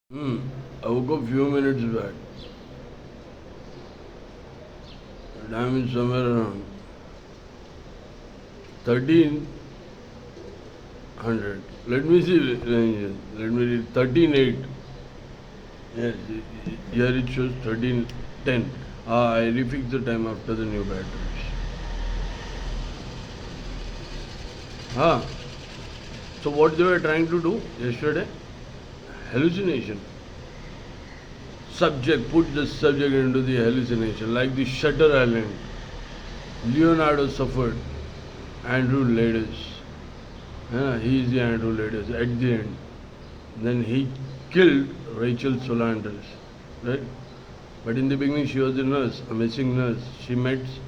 Hmm. I woke up few minutes back. The time is somewhere around 1300. Let me see. Let me read 13:08. Yes, here it shows 13:10. I refixed the time after the new batteries. Ah. So what they were trying to do yesterday? Hallucination. Subject, put the subject into the hallucination, like the Shutter Island. Leonardo suffered, Andrew Ladders. He is the Andrew Ladders at the end. Then he killed Rachel Solanders, right? But in the beginning, she was a nurse, a missing nurse. He meets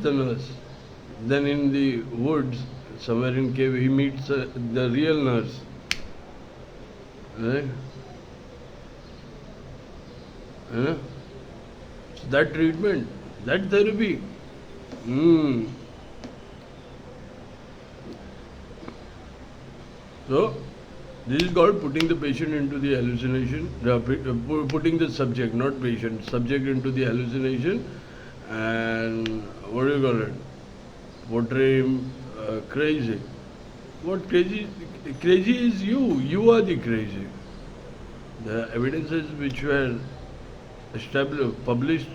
the nurse. Then in the woods, somewhere in cave, he meets the real nurse, right? Huh? So that treatment, that therapy. Hmm. So this is called putting the patient into the hallucination, putting the subject, not patient, subject into the hallucination, and what do you call it? Portray him crazy. What crazy? Crazy is you. You are the crazy. The evidences which were established, published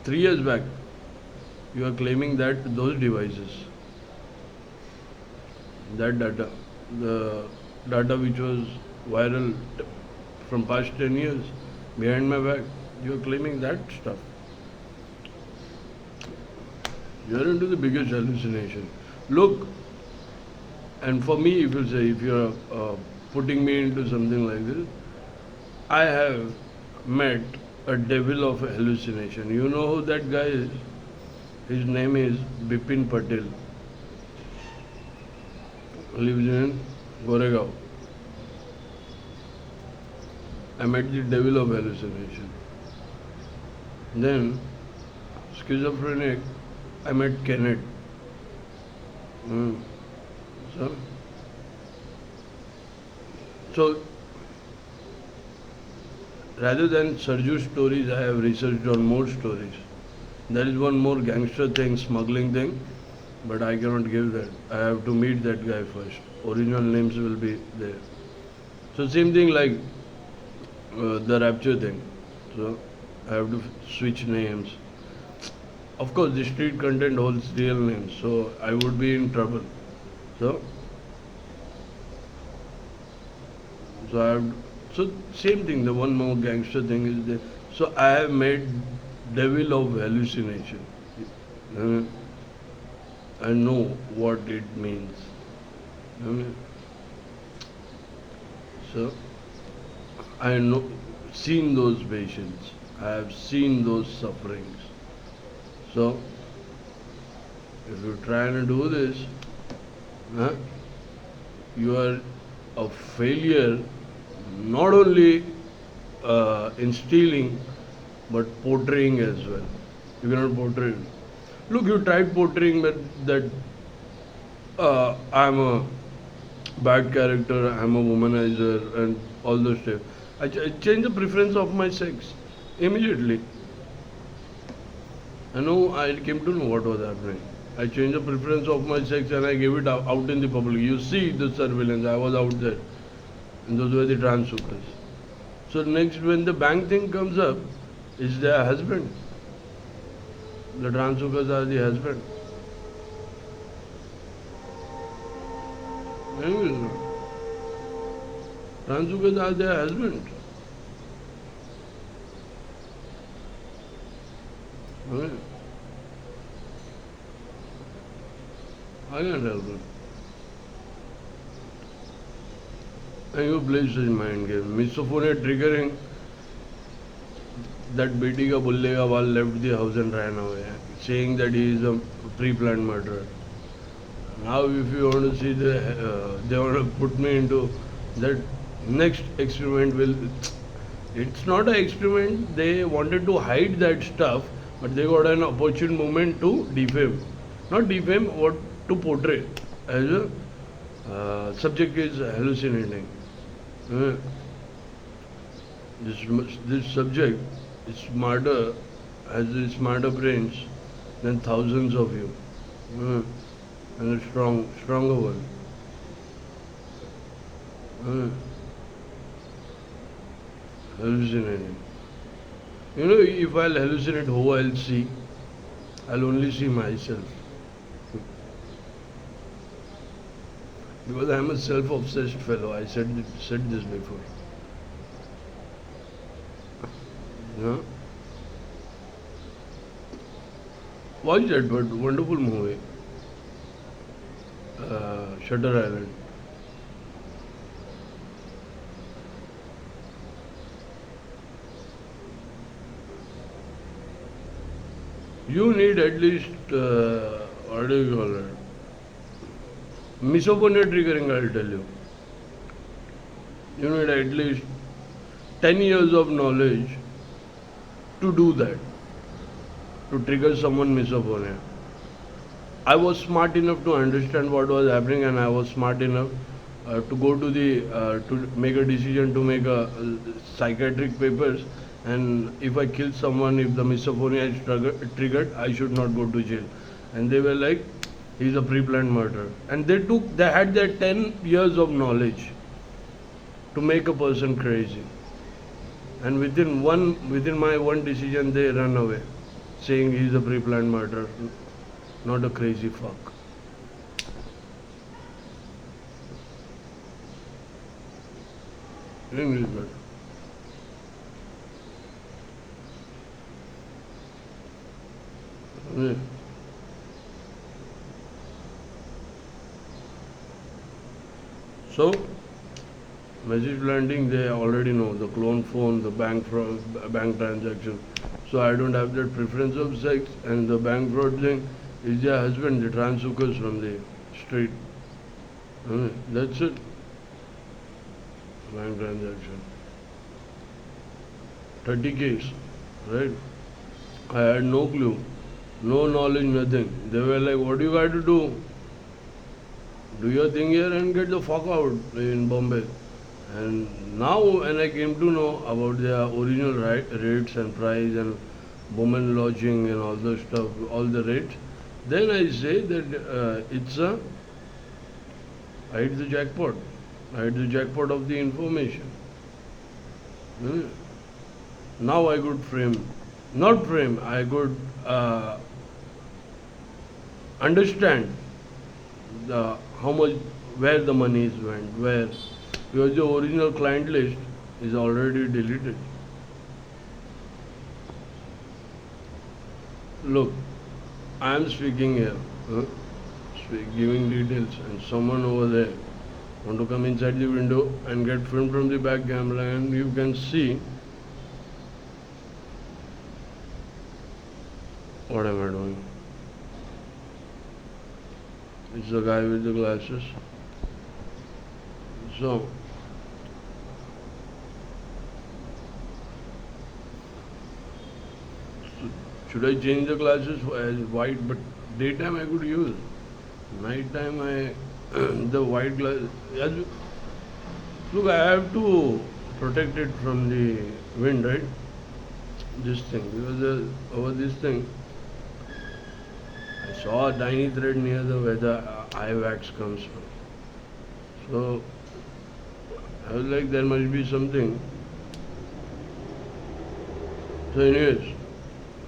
3 years back, you are claiming that those devices, that data, the data which was viral from past 10 years behind my back, you are claiming that stuff. You are into the biggest hallucination. Look, and for me, if you say, if you are putting me into something like this, I have met a devil of hallucination. You know who that guy is? His name is Bipin Patel. Lives in Goregaon. I met the devil of hallucination. Then, schizophrenic, I met Kenneth. So, so rather than Sarju stories, I have researched on more stories. There is one more gangster thing, smuggling thing, but I cannot give that. I have to meet that guy first. Original names will be there. So same thing like the rapture thing. So I have to switch names. Of course, the street content holds real names, so I would be in trouble. So, so I have. So same thing. The one more gangster thing is there. So I have made devil of hallucination. Uh, I know what it means. Uh, So I know seen those patients. I have seen those sufferings. So if you try and do this, huh, you are a failure not only in stealing but portraying as well. You cannot portray. Look, you tried portraying that I'm a bad character, I'm a womanizer, and all those stuff. I change the preference of my sex immediately. I know I came to know what was happening. I changed the preference of my sex and I gave it out in the public. You see the surveillance. I was out there, and those were the trans hookers. So next, when the bank thing comes up, is their husband. The trans hookers are the husband. Anyways, trans hookers are their husband. I I can't help it. And you play such mind game. Misophonia triggering that बेटी का बुल्ले का बाल left the house and ran away, saying that he is a pre-planned murderer. Now, if you want to see they want to put me into that next experiment. Will it's not an experiment. They wanted to hide that stuff, but they got an opportune moment to defame, not defame, what to portray as a subject is hallucinating. Uh, This subject is smarter, has a smarter brains than thousands of you, mm, and a stronger one. Mm, hallucinating. You know, if I'll hallucinate, who I'll see? I'll only see myself because I'm a self-obsessed fellow. I said this before. Yeah. Watch that but wonderful movie, Shutter Island. You need at least what do you call it? Misophonia triggering. I'll tell you. You need at least 10 years of knowledge to do that, to trigger someone misophonia. I was smart enough to understand what was happening, and I was smart enough to go to the to make a decision to make a psychiatric papers. And if I kill someone, if the misophonia is triggered, I should not go to jail. And they were like, he's a pre-planned murderer. And they had their 10 years of knowledge to make a person crazy. And within my one decision, they run away, saying he's a pre-planned murderer, not a crazy fuck. English word. Yeah. So, message planting, they already know the clone phone, the bank transaction. So I don't have that preference of sex, and the bank fraud thing is their husband, the transhookers from the street. That's it. Bank transaction. 30 case, right? I had no clue, no knowledge, nothing. They were like, what do you got to do? Do your thing here and get the fuck out in Bombay. And now when I came to know about their original rates and price and women lodging and all the stuff, all the rates, then I say that I hit the jackpot. I hit the jackpot of the information. Hmm. Now I could not frame, I could understand the how much, where the money is went, where, because the original client list is already deleted. Look, I am speaking here, giving details, and someone over there want to come inside the window and get filmed from the back camera, and you can see what am I doing. It's the guy with the glasses. So, should I change the glasses as white? But daytime I could use. Nighttime I the white glass. Look, I have to protect it from the wind, right? This thing, because over this thing, I saw a tiny thread near where the eye wax comes from. So I was like, there must be something. So, anyways,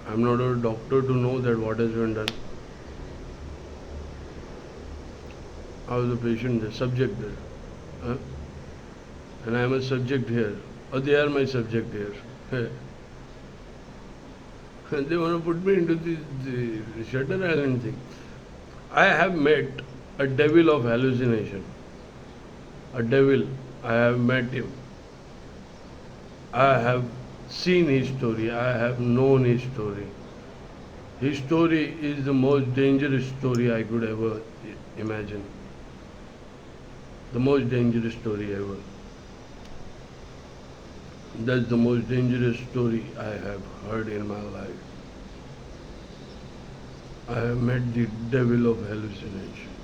I'm not a doctor to know that what has been done. How is the patient, the subject there? Huh? And I am a subject here. Or they are my subject here. And they want to put me into the Shutter Island thing. I have met a devil of hallucination. A devil. I have met him. I have seen his story. I have known his story. His story is the most dangerous story I could ever imagine. The most dangerous story ever. That's the most dangerous story I have heard in my life. I have met the devil of hallucination.